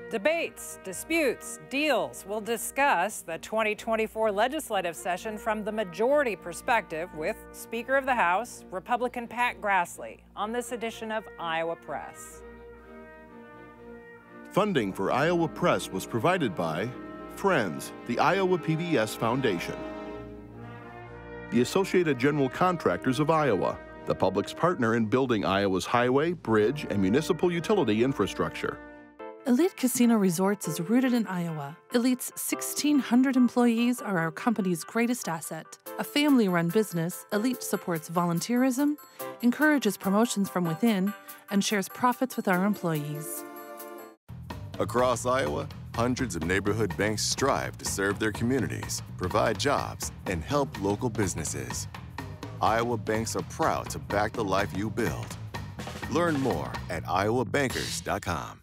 Debates, disputes, deals. We'll discuss the 2024 legislative session from the majority perspective with Speaker of the House, Republican Pat Grassley, on this edition of Iowa Press. Funding for Iowa Press was provided by Friends, the Iowa PBS Foundation, the Associated General Contractors of Iowa, the public's partner in building Iowa's highway, bridge, and municipal utility infrastructure. Elite Casino Resorts is rooted in Iowa. Elite's 1,600 employees are our company's greatest asset. A family-run business, Elite supports volunteerism, encourages promotions from within, and shares profits with our employees. Across Iowa, hundreds of neighborhood banks strive to serve their communities, provide jobs, and help local businesses. Iowa banks are proud to back the life you build. Learn more at iowabankers.com.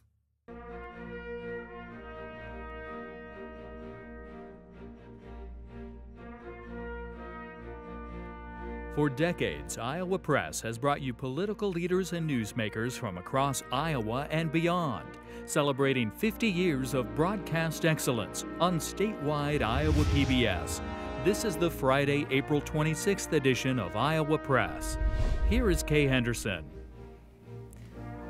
For decades, Iowa Press has brought you political leaders and newsmakers from across Iowa and beyond, celebrating 50 years of broadcast excellence on statewide Iowa PBS. This is the Friday, April 26th edition of Iowa Press. Here is Kay Henderson.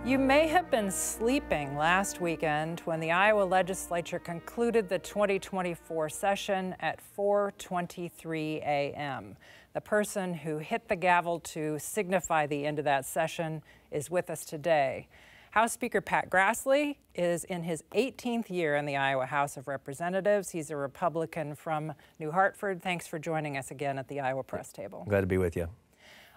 You may have been sleeping last weekend when the Iowa legislature concluded the 2024 session at 4:23 a.m. The person who hit the gavel to signify the end of that session is with us today. House Speaker Pat Grassley is in his 18th year in the Iowa House of Representatives. He's a Republican from New Hartford. Thanks for joining us again at the Iowa Press Table. Glad to be with you.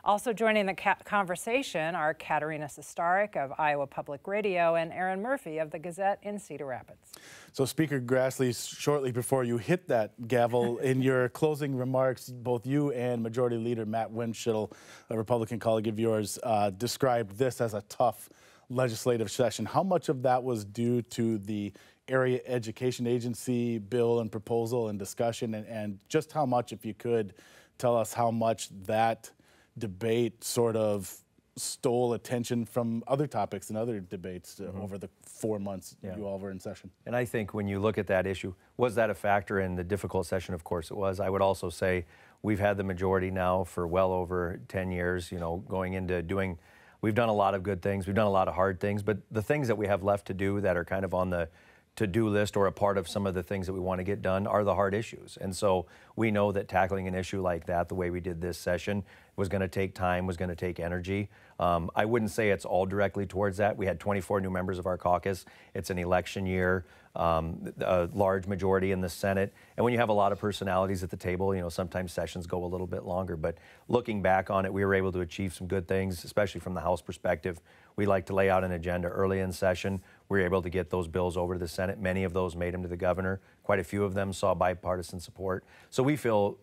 Also joining the conversation are Katerina Sestarik of Iowa Public Radio and Aaron Murphy of the Gazette in Cedar Rapids. So Speaker Grassley, shortly before you hit that gavel, in your closing remarks, both you and Majority Leader Matt Winchell, a Republican colleague of yours, described this as a tough legislative session. How much of that was due to the Area Education Agency bill and proposal and discussion, and just how much, if you could, tell us how much that debate sort of stole attention from other topics and other debates over the 4 months you all were in session? And I think when you look at that issue, was that a factor in the difficult session? Of course it was. I would also say we've had the majority now for well over 10 years, you know, going into doing, we've done a lot of good things, we've done a lot of hard things, but the things that we have left to do that are kind of on the to-do list or a part of some of the things that we want to get done are the hard issues. And so we know that tackling an issue like that, the way we did this session, was going to take time, was going to take energy. I wouldn't say it's all directly towards that. We had 24 new members of our caucus. It's an election year, a large majority in the Senate. And when you have a lot of personalities at the table, you know, sometimes sessions go a little bit longer. But looking back on it, we were able to achieve some good things, especially from the House perspective. We like to lay out an agenda early in session. We were able to get those bills over to the Senate. Many of those made them to the governor. Quite a few of them saw bipartisan support. So we feel,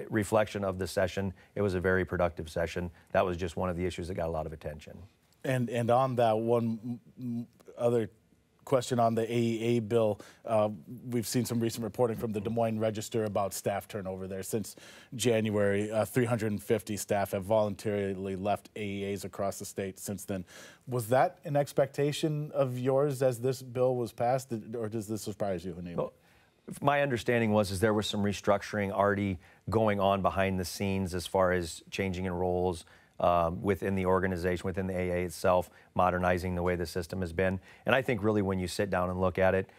reflection of the session, it was a very productive session. That was just one of the issues that got a lot of attention. And on that, one other question on the AEA bill. We've seen some recent reporting from the Des Moines Register about staff turnover there. Since January, 350 staff have voluntarily left AEAs across the state since then. Was that an expectation of yours as this bill was passed, or does this surprise you, Hanil? Well, my understanding was there was some restructuring already going on behind the scenes as far as changing in roles, within the organization, within the AA itself, modernizing the way the system has been. And I think really when you sit down and look at it,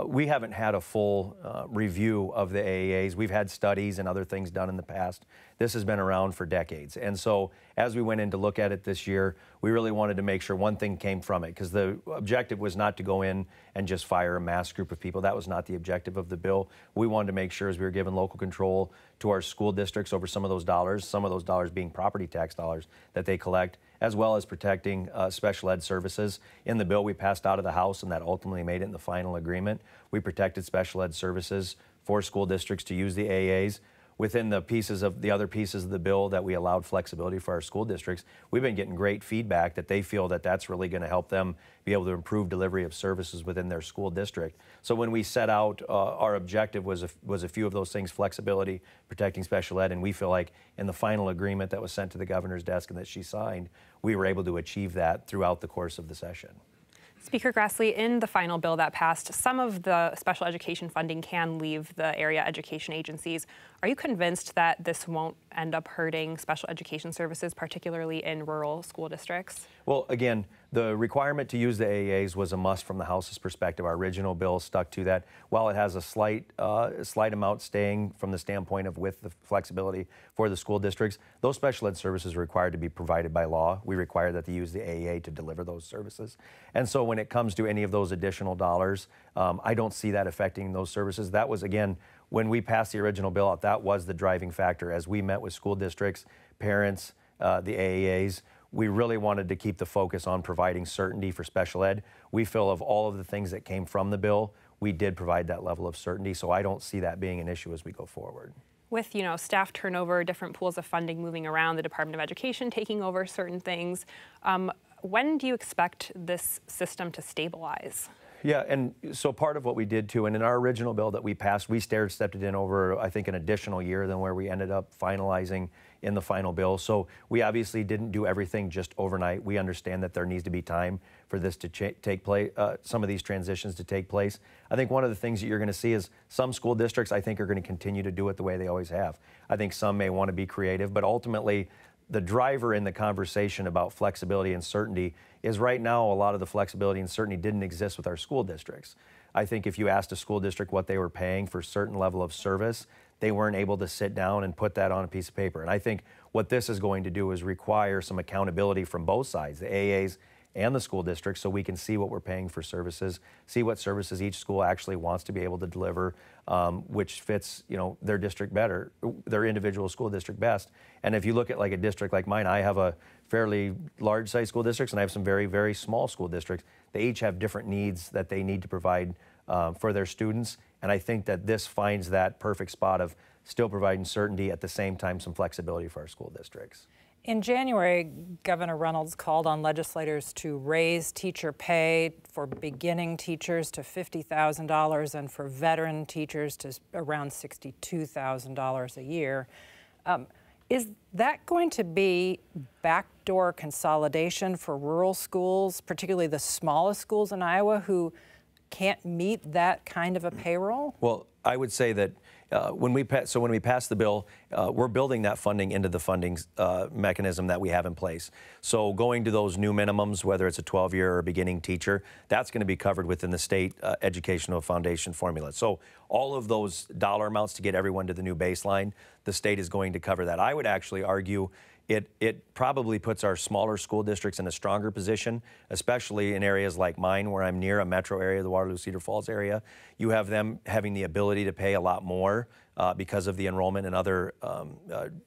we haven't had a full review of the AAs. We've had studies and other things done in the past. This has been around for decades. And so as we went in to look at it this year, we really wanted to make sure one thing came from it, because the objective was not to go in and just fire a mass group of people. That was not the objective of the bill. We wanted to make sure as we were given local control to our school districts over some of those dollars being property tax dollars that they collect, as well as protecting special ed services. In the bill we passed out of the House, and that ultimately made it in the final agreement, we protected special ed services for school districts to use the AAs. Within the other pieces of the bill that we allowed flexibility for our school districts, we've been getting great feedback that they feel that that's really going to help them be able to improve delivery of services within their school district. So when we set out, our objective was a few of those things: flexibility, protecting special ed, and we feel like in the final agreement that was sent to the governor's desk and that she signed, we were able to achieve that throughout the course of the session. Speaker Grassley, in the final bill that passed, some of the special education funding can leave the area education agencies. Are you convinced that this won't end up hurting special education services, particularly in rural school districts? Well, again, the requirement to use the AAs was a must from the House's perspective. Our original bill stuck to that. While it has a slight amount staying from the standpoint of with the flexibility for the school districts, those special ed services are required to be provided by law. We require that they use the AAA to deliver those services. And so when it comes to any of those additional dollars, I don't see that affecting those services. That was, again, when we passed the original bill out, that was the driving factor. As we met with school districts, parents, the AAAs, we really wanted to keep the focus on providing certainty for special ed. We feel of all of the things that came from the bill, we did provide that level of certainty, so I don't see that being an issue as we go forward. With, staff turnover, different pools of funding moving around, the Department of Education taking over certain things, when do you expect this system to stabilize? Yeah, and so part of what we did too, and in our original bill that we passed, we stepped it in over, I think, an additional year than where we ended up finalizing in the final bill. So we obviously didn't do everything just overnight. We understand that there needs to be time for this to take place, some of these transitions to take place. I think one of the things that you're going to see is some school districts, I think, are going to continue to do it the way they always have. I think some may want to be creative, but ultimately, the driver in the conversation about flexibility and certainty is right now a lot of the flexibility and certainty didn't exist with our school districts. I think if you asked a school district what they were paying for a certain level of service, they weren't able to sit down and put that on a piece of paper. And I think what this is going to do is require some accountability from both sides, the AAs and the school districts, so we can see what we're paying for services, see what services each school actually wants to be able to deliver, which fits their district better, their individual school district best. And if you look at like a district like mine, I have a fairly large size school districts and I have some very, very small school districts. They each have different needs that they need to provide for their students. And I think that this finds that perfect spot of still providing certainty at the same time some flexibility for our school districts. In January, Governor Reynolds called on legislators to raise teacher pay for beginning teachers to $50,000 and for veteran teachers to around $62,000 a year. Is that going to be backdoor consolidation for rural schools, particularly the smallest schools in Iowa who can't meet that kind of a payroll? Well, I would say that when we pass the bill, we're building that funding into the funding mechanism that we have in place. So going to those new minimums, whether it's a 12-year or a beginning teacher, that's going to be covered within the state educational foundation formula. So all of those dollar amounts to get everyone to the new baseline, the state is going to cover that. I would actually argue it probably puts our smaller school districts in a stronger position, especially in areas like mine where I'm near a metro area, the Waterloo-Cedar Falls area. You have them having the ability to pay a lot more because of the enrollment and other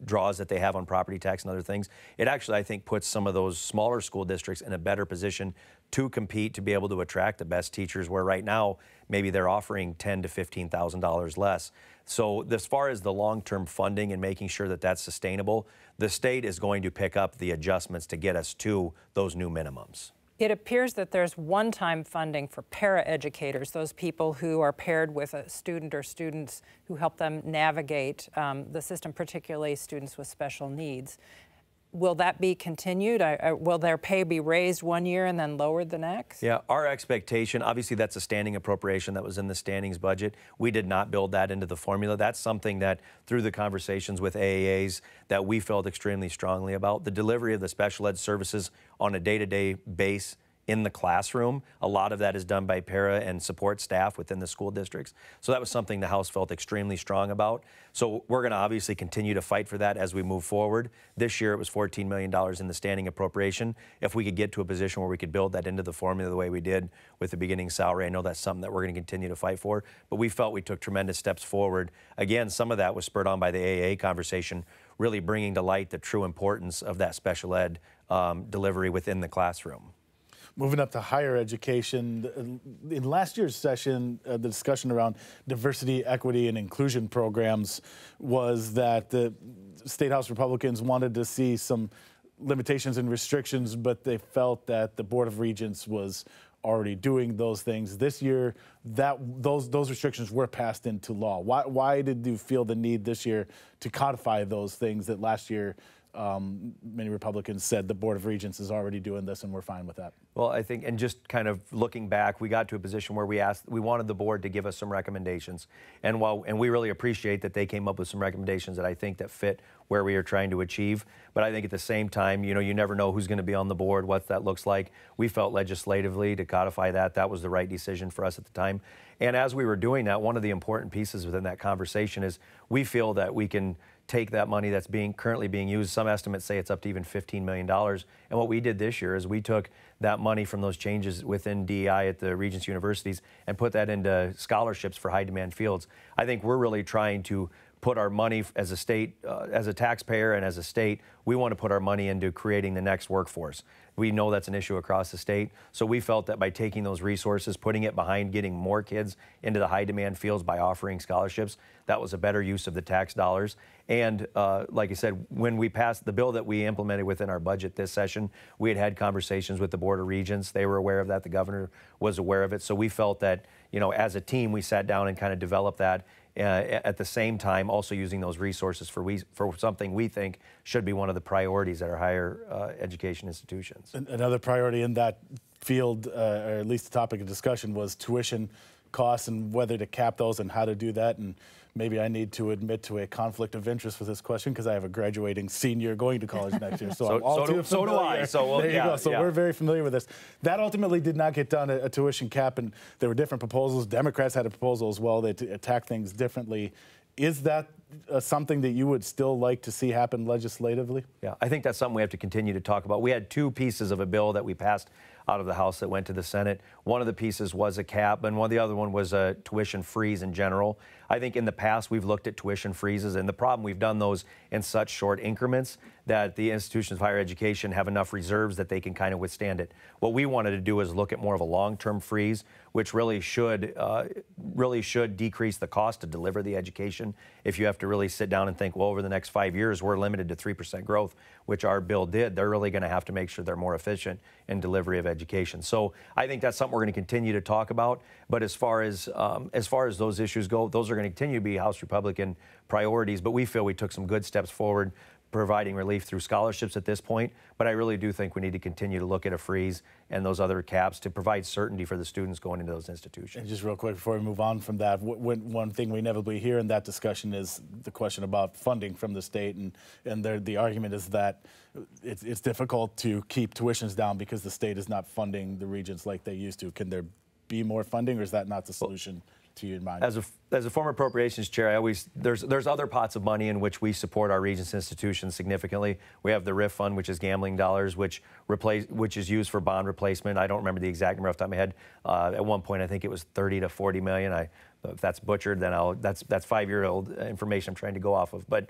draws that they have on property tax and other things. It actually, I think, puts some of those smaller school districts in a better position to compete, to be able to attract the best teachers, where right now maybe they're offering $10,000 to $15,000 less. So as far as the long-term funding and making sure that that's sustainable, the state is going to pick up the adjustments to get us to those new minimums. It appears that there's one-time funding for paraeducators, those people who are paired with a student or students who help them navigate the system, particularly students with special needs. Will that be continued? Will their pay be raised one year and then lowered the next? Yeah, our expectation, obviously that's a standing appropriation that was in the standings budget. We did not build that into the formula. That's something that through the conversations with AAAs that we felt extremely strongly about. The delivery of the special ed services on a day-to-day basis in the classroom. A lot of that is done by para and support staff within the school districts. So that was something the House felt extremely strong about. So we're going to obviously continue to fight for that as we move forward. This year it was $14 million in the standing appropriation. If we could get to a position where we could build that into the formula the way we did with the beginning salary, I know that's something that we're going to continue to fight for. But we felt we took tremendous steps forward. Again, some of that was spurred on by the AAA conversation, really bringing to light the true importance of that special ed delivery within the classroom. Moving up to higher education, in last year's session, the discussion around diversity, equity, and inclusion programs was that the State House Republicans wanted to see some limitations and restrictions, but they felt that the Board of Regents was already doing those things. This year, those restrictions were passed into law. Why did you feel the need this year to codify those things that last year many Republicans said the Board of Regents is already doing this and we're fine with that. Well, I think, and just kind of looking back, we got to a position where we wanted the board to give us some recommendations. And we really appreciate that they came up with some recommendations that I think that fit where we are trying to achieve. But I think at the same time, you know, you never know who's going to be on the board, what that looks like. We felt legislatively to codify that was the right decision for us at the time. And as we were doing that, one of the important pieces within that conversation is we feel that we can take that money that's currently being used. Some estimates say it's up to even $15 million. And what we did this year is we took that money from those changes within DEI at the Regents universities and put that into scholarships for high demand fields. I think we're really trying to put our money as a state, as a taxpayer and as a state, we want to put our money into creating the next workforce. We know that's an issue across the state. So we felt that by taking those resources, putting it behind getting more kids into the high demand fields by offering scholarships, that was a better use of the tax dollars. And like I said, when we passed the bill that we implemented within our budget this session, we had conversations with the Board of Regents. They were aware of that. The governor was aware of it. So we felt that, you know, as a team, we sat down and kind of developed that. At the same time, also using those resources for something we think should be one of the priorities at our higher education institutions. Another priority in that field, or at least the topic of discussion, was tuition costs and whether to cap those and how to do that. And maybe I need to admit to a conflict of interest with this question because I have a graduating senior going to college next year. So do I. So there you go. So we're very familiar with this. That ultimately did not get done, a tuition cap, and there were different proposals. Democrats had a proposal as well. They attacked things differently. Is that something that you would still like to see happen legislatively? Yeah, I think that's something we have to continue to talk about. We had two pieces of a bill that we passed out of the House that went to the Senate. One of the pieces was a cap, and the other one was a tuition freeze in general. I think in the past we've looked at tuition freezes, and the problem, we've done those in such short increments that the institutions of higher education have enough reserves that they can kind of withstand it. What we wanted to do is look at more of a long-term freeze, which really should decrease the cost to deliver the education. If you have to really sit down and think, well, over the next 5 years, we're limited to 3% growth, which our bill did, they're really going to have to make sure they're more efficient in delivery of education. So I think that's something we're going to continue to talk about. But as far as those issues go, those are going to continue to be House Republican priorities. But we feel we took some good steps forward, providing relief through scholarships at this point. But I really do think we need to continue to look at a freeze and those other caps to provide certainty for the students going into those institutions. And just real quick before we move on from that, one thing we inevitably hear in that discussion is the question about funding from the state, and the argument is that it's difficult to keep tuitions down because the state is not funding the regents like they used to. Can there be more funding, or is that not the solution to your mind? As a former appropriations chair, there's other pots of money in which we support our regents institutions significantly. We have the RIF fund, which is gambling dollars, which is used for bond replacement. I don't remember the exact number off the top of my head. At one point, I think it was 30 to 40 million. If that's butchered, then that's 5-year-old information I'm trying to go off of. But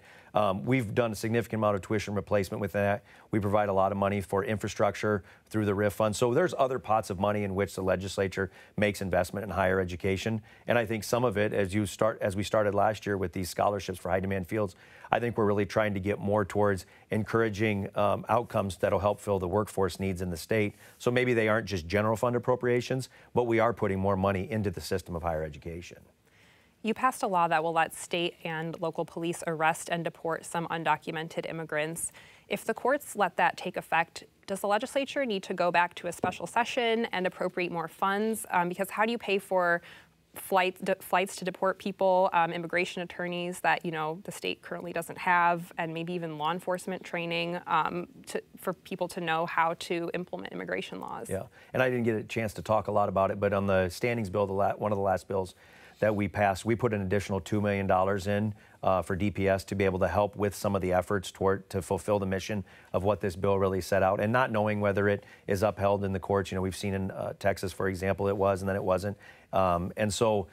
we've done a significant amount of tuition replacement with that. We provide a lot of money for infrastructure through the RIF fund. So there's other pots of money in which the legislature makes investment in higher education. And I think some of it, as we started last year with these scholarships for high demand fields, I think we're really trying to get more towards encouraging outcomes that'll help fill the workforce needs in the state. So maybe they aren't just general fund appropriations, but we are putting more money into the system of higher education. You passed a law that will let state and local police arrest and deport some undocumented immigrants. If the courts let that take effect, does the legislature need to go back to a special session and appropriate more funds? Because how do you pay for flights to deport people, immigration attorneys that the state currently doesn't have, and maybe even law enforcement training for people to know how to implement immigration laws? Yeah, and I didn't get a chance to talk a lot about it, but on the standings bill, one of the last bills that we passed, we put an additional $2 million in for DPS to be able to help with some of the efforts to fulfill the mission of what this bill really set out, and not knowing whether it is upheld in the courts. We've seen in Texas, for example, it was, and then it wasn't. And so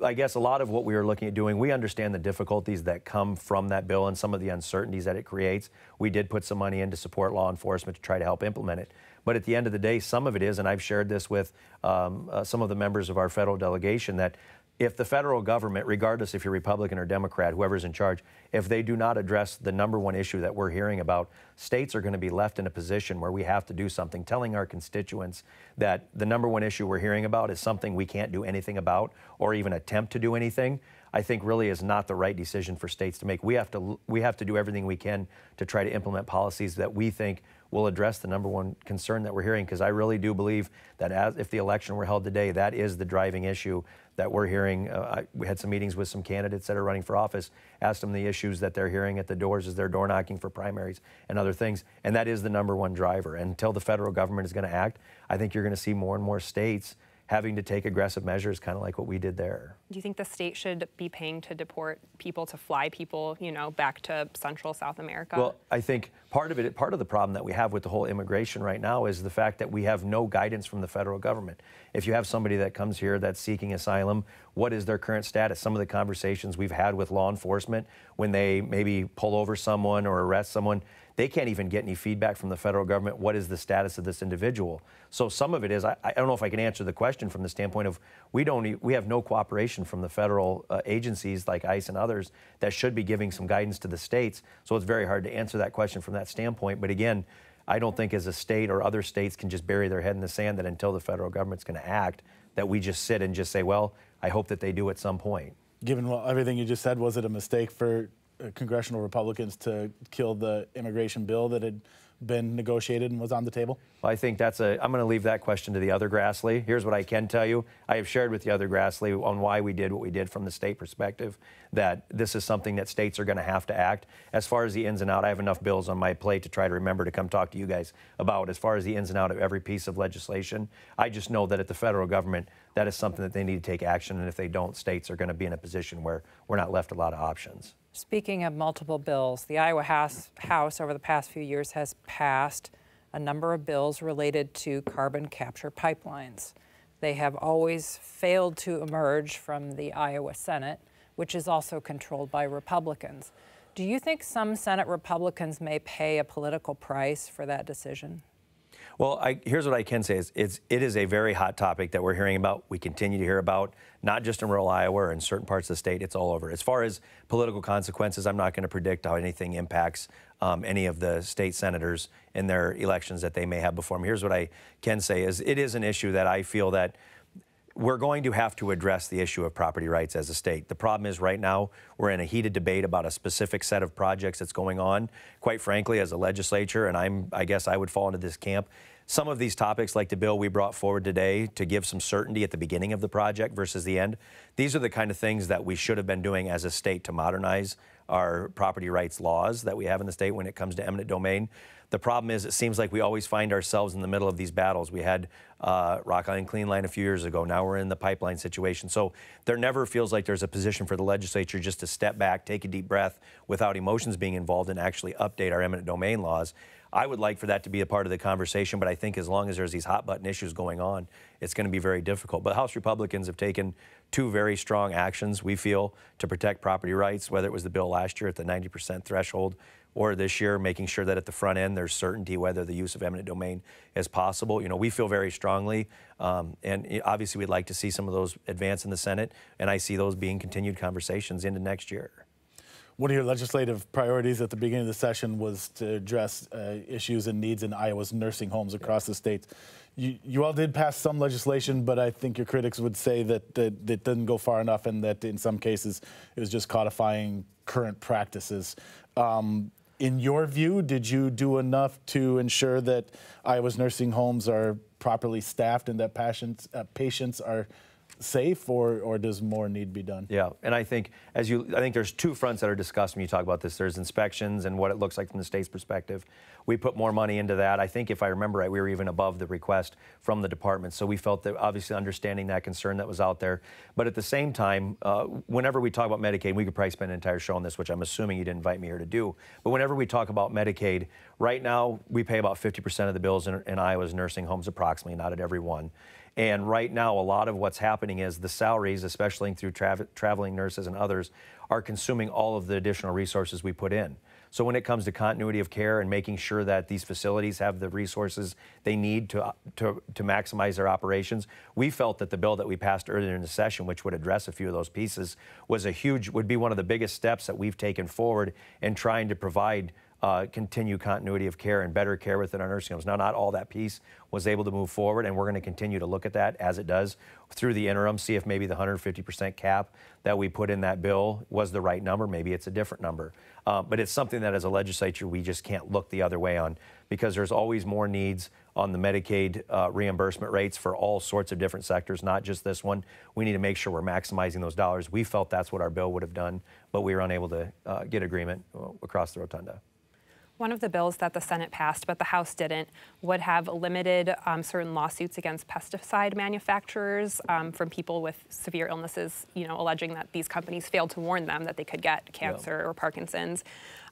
I guess a lot of what we were looking at doing, we understand the difficulties that come from that bill and some of the uncertainties that it creates. We did put some money in to support law enforcement to try to help implement it. But at the end of the day, some of it is, and I've shared this with some of the members of our federal delegation, that if the federal government, regardless if you're Republican or Democrat, whoever's in charge, if they do not address the #1 issue that we're hearing about, states are going to be left in a position where we have to do something, telling our constituents that the #1 issue we're hearing about is something we can't do anything about or even attempt to do anything, I think really is not the right decision for states to make. We have to do everything we can to try to implement policies that we think will address the #1 concern that we're hearing, because I really do believe that if the election were held today, that is the driving issue that we're hearing. We had some meetings with some candidates that are running for office, asked them the issues that they're hearing at the doors as they're door knocking for primaries and other things, and that is the #1 driver. And until the federal government is going to act, I think you're going to see more and more states having to take aggressive measures, kind of like what we did there. Do you think the state should be paying to deport people, to fly people, back to Central South America? Well, I think part of the problem that we have with the whole immigration right now is the fact that we have no guidance from the federal government. If you have somebody that comes here that's seeking asylum, what is their current status? Some of the conversations we've had with law enforcement when they maybe pull over someone or arrest someone, they can't even get any feedback from the federal government. What is the status of this individual? So some of it is, I don't know if I can answer the question from the standpoint of we have no cooperation from the federal agencies like ICE and others that should be giving some guidance to the states. So it's very hard to answer that question from that standpoint. But again, I don't think as a state or other states can just bury their head in the sand that until the federal government's going to act, that we just sit and just say, well, I hope that they do at some point. Given everything you just said, was it a mistake for congressional Republicans to kill the immigration bill that had been negotiated and was on the table? Well, I think I'm going to leave that question to the other Grassley. Here's what I can tell you. I have shared with the other Grassley on why we did what we did from the state perspective, that this is something that states are going to have to act. As far as the ins and out, I have enough bills on my plate to try to remember to come talk to you guys about. As far as the ins and out of every piece of legislation, I just know that at the federal government, that is something that they need to take action, and if they don't, states are going to be in a position where we're not left a lot of options. Speaking of multiple bills, the Iowa House over the past few years has passed a number of bills related to carbon capture pipelines. They have always failed to emerge from the Iowa Senate, which is also controlled by Republicans. Do you think some Senate Republicans may pay a political price for that decision? Well, here's what I can say is it is a very hot topic that we're hearing about. We continue to hear about, not just in rural Iowa or in certain parts of the state, it's all over. As far as political consequences, I'm not going to predict how anything impacts any of the state senators in their elections that they may have before them. Here's what I can say is it is an issue that I feel that we're going to have to address the issue of property rights as a state. The problem is right now we're in a heated debate about a specific set of projects that's going on. Quite frankly, as a legislature, and I guess I would fall into this camp, some of these topics, like the bill we brought forward today to give some certainty at the beginning of the project versus the end, these are the kind of things that we should have been doing as a state to modernize our property rights laws that we have in the state when it comes to eminent domain. The problem is it seems like we always find ourselves in the middle of these battles. We had Rock Island Clean Line a few years ago. Now we're in the pipeline situation. So there never feels like there's a position for the legislature just to step back, take a deep breath without emotions being involved and actually update our eminent domain laws. I would like for that to be a part of the conversation, but I think as long as there's these hot button issues going on, it's going to be very difficult. But House Republicans have taken two very strong actions, we feel, to protect property rights, whether it was the bill last year at the 90% threshold or this year making sure that at the front end there's certainty whether the use of eminent domain is possible. You know, we feel very strongly, and obviously we'd like to see some of those advance in the Senate, and I see those being continued conversations into next year. One of your legislative priorities at the beginning of the session was to address issues and needs in Iowa's nursing homes across the state. You all did pass some legislation, but I think your critics would say that it didn't go far enough and that in some cases it was just codifying current practices. In your view, did you do enough to ensure that Iowa's nursing homes are properly staffed and that patients are safe, or does more need to be done? Yeah, and I think I think there's two fronts that are discussed when you talk about this. There's inspections and what it looks like from the state's perspective. We put more money into that. I think if I remember right, we were even above the request from the department. So we felt that obviously understanding that concern that was out there. But at the same time, whenever we talk about Medicaid, we could probably spend an entire show on this, which I'm assuming you didn't invite me here to do. But whenever we talk about Medicaid, right now we pay about 50% of the bills in Iowa's nursing homes approximately, not at every one. And right now, a lot of what's happening is the salaries, especially through traveling nurses and others, are consuming all of the additional resources we put in. So when it comes to continuity of care and making sure that these facilities have the resources they need to maximize their operations, we felt that the bill that we passed earlier in the session, which would address a few of those pieces, would be one of the biggest steps that we've taken forward in trying to provide continue continuity of care and better care within our nursing homes. Now, not all that piece was able to move forward, and we're going to continue to look at that as it does through the interim, see if maybe the 150% cap that we put in that bill was the right number. Maybe it's a different number. But it's something that as a legislature, we just can't look the other way on, because there's always more needs on the Medicaid reimbursement rates for all sorts of different sectors, not just this one. We need to make sure we're maximizing those dollars. We felt that's what our bill would have done, but we were unable to get agreement across the rotunda. One of the bills that the Senate passed, but the House didn't, would have limited certain lawsuits against pesticide manufacturers from people with severe illnesses, alleging that these companies failed to warn them that they could get cancer or Parkinson's.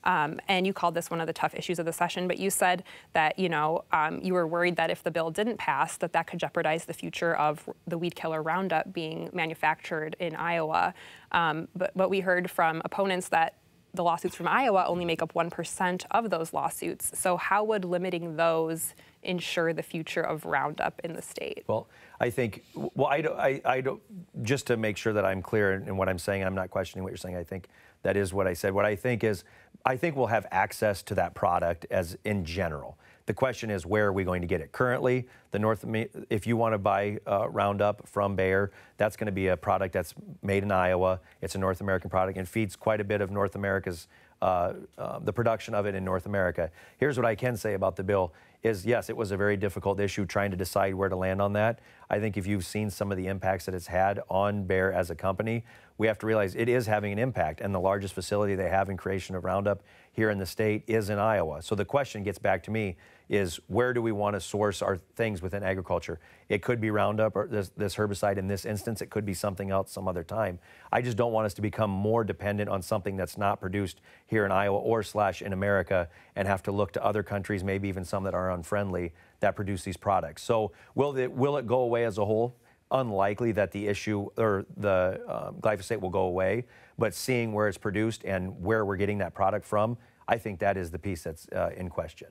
And you called this one of the tough issues of the session, but you said that, you were worried that if the bill didn't pass, that could jeopardize the future of the weed killer Roundup being manufactured in Iowa. But we heard from opponents that the lawsuits from Iowa only make up 1% of those lawsuits. So how would limiting those ensure the future of Roundup in the state? Well, I think, I don't, just to make sure that I'm clear in what I'm saying, I'm not questioning what you're saying. I think that is what I said. What I think is, I think we'll have access to that product as in general. The question is, where are we going to get it? Currently, if you want to buy Roundup from Bayer, that's going to be a product that's made in Iowa. It's a North American product and feeds quite a bit of North America's, the production of it in North America. Here's what I can say about the bill is, yes, it was a very difficult issue trying to decide where to land on that. I think if you've seen some of the impacts that it's had on Bayer as a company, we have to realize it is having an impact, and the largest facility they have in creation of Roundup here in the state is in Iowa. So the question gets back to me is, where do we want to source our things within agriculture? It could be Roundup or this herbicide in this instance. It could be something else some other time. I just don't want us to become more dependent on something that's not produced here in Iowa or / in America and have to look to other countries, maybe even some that are unfriendly, that produce these products. So will it go away as a whole? Unlikely that the issue or the glyphosate will go away, but seeing where it's produced and where we're getting that product from, I think that is the piece that's in question.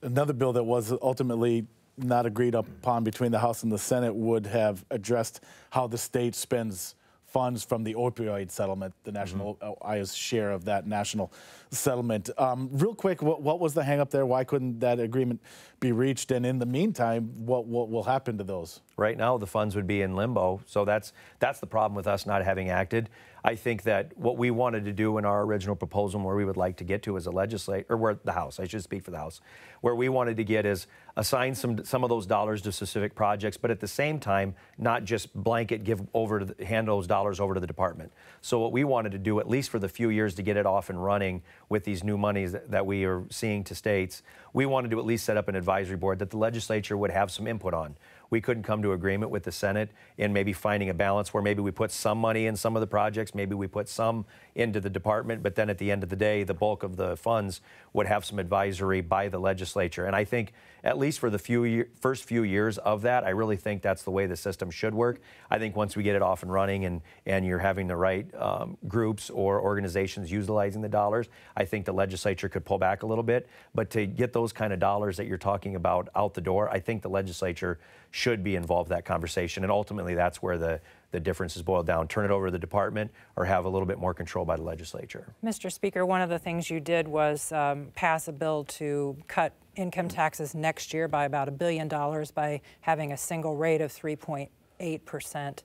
Another bill that was ultimately not agreed upon between the House and the Senate would have addressed how the state spends funds from the opioid settlement, the national Iowa's share of that national settlement. Real quick, what was the hang-up there? Why couldn't that agreement be reached? And in the meantime, what will happen to those? Right now, the funds would be in limbo. So that's the problem with us not having acted. I think that what we wanted to do in our original proposal, where we would like to get to as a legislature, or where the House, I should speak for the House, where we wanted to get is assign some of those dollars to specific projects, but at the same time, not just blanket hand those dollars over to the department. So what we wanted to do, at least for the few years to get it off and running with these new monies that we are seeing to states, we wanted to at least set up an advisory board that the legislature would have some input on. We couldn't come to agreement with the Senate in maybe finding a balance where maybe we put some money in some of the projects, maybe we put some into the department, but then at the end of the day, the bulk of the funds would have some advisory by the legislature. And I think, at least for the first few years of that, I really think that's the way the system should work. I think once we get it off and running and you're having the right groups or organizations utilizing the dollars, I think the legislature could pull back a little bit. But to get those kind of dollars that you're talking about out the door, I think the legislature should be involved in that conversation. And ultimately, that's where the difference is boiled down. Turn it over to the department or have a little bit more control by the legislature. Mr. Speaker, one of the things you did was pass a bill to cut income taxes next year by about $1 billion by having a single rate of 3.8%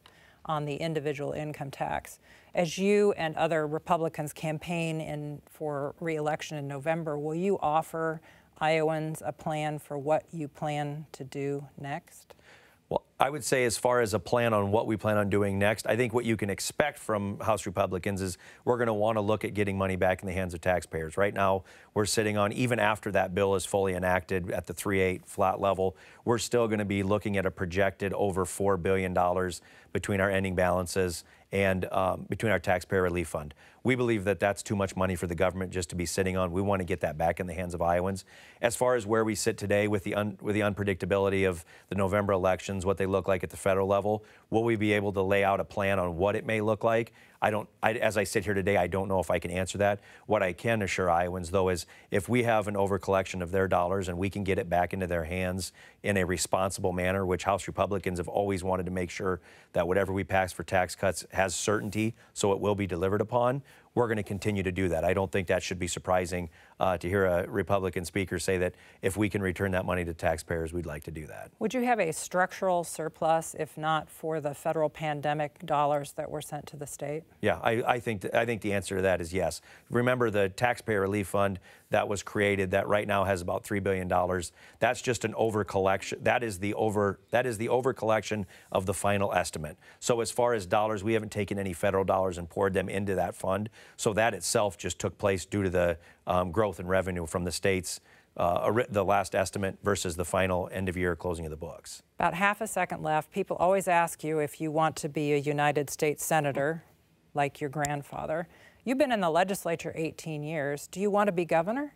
on the individual income tax. As you and other Republicans campaign for re-election in November, will you offer Iowans a plan for what you plan to do next? Well, I would say as far as a plan on what we plan on doing next, I think what you can expect from House Republicans is we're going to want to look at getting money back in the hands of taxpayers. Right now, we're sitting on, even after that bill is fully enacted at the 3.8 flat level, we're still going to be looking at a projected over $4 billion between our ending balances and between our taxpayer relief fund. We believe that that's too much money for the government just to be sitting on. We want to get that back in the hands of Iowans. As far as where we sit today with the unpredictability of the November elections, what they look like at the federal level. Will we be able to lay out a plan on what it may look like? As I sit here today, I don't know if I can answer that. What I can assure Iowans, though, is if we have an overcollection of their dollars and we can get it back into their hands in a responsible manner, which House Republicans have always wanted to make sure that whatever we pass for tax cuts has certainty, so it will be delivered upon, we're going to continue to do that. I don't think that should be surprising to hear a Republican speaker say that if we can return that money to taxpayers, we'd like to do that. Would you have a structural surplus if not for the federal pandemic dollars that were sent to the state? Yeah, I think the answer to that is yes. Remember the taxpayer relief fund that was created that right now has about $3 billion. That's just an overcollection. That is the overcollection of the final estimate. So as far as dollars, we haven't taken any federal dollars and poured them into that fund. So that itself just took place due to the growth in revenue from the states, the last estimate versus the final end of year closing of the books. About half a second left. People always ask you if you want to be a United States Senator, like your grandfather. You've been in the legislature 18 years. Do you want to be governor?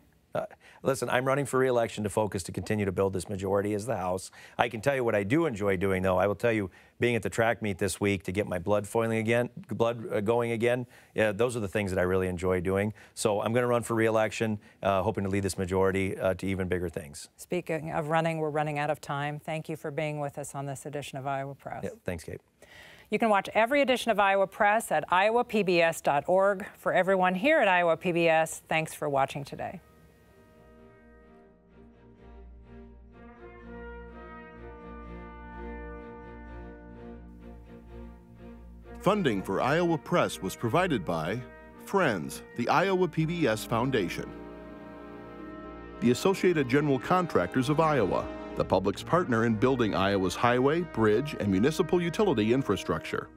Listen, I'm running for re-election to focus to continue to build this majority as the House. I can tell you what I do enjoy doing, though. I will tell you, being at the track meet this week to get my blood going again, yeah, those are the things that I really enjoy doing. So I'm going to run for re-election, hoping to lead this majority to even bigger things. Speaking of running, we're running out of time. Thank you for being with us on this edition of Iowa Press. Yeah, thanks, Kate. You can watch every edition of Iowa Press at iowapbs.org. For everyone here at Iowa PBS, thanks for watching today. Funding for Iowa Press was provided by Friends, the Iowa PBS Foundation, the Associated General Contractors of Iowa, the public's partner in building Iowa's highway, bridge, and municipal utility infrastructure.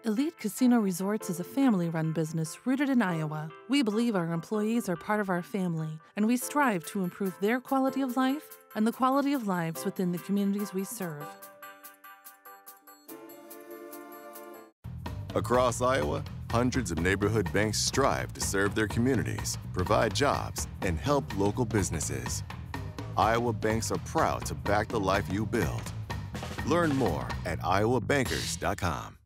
Elite Casino Resorts is a family-run business rooted in Iowa. We believe our employees are part of our family, and we strive to improve their quality of life and the quality of lives within the communities we serve. Across Iowa, hundreds of neighborhood banks strive to serve their communities, provide jobs, and help local businesses. Iowa banks are proud to back the life you build. Learn more at iowabankers.com.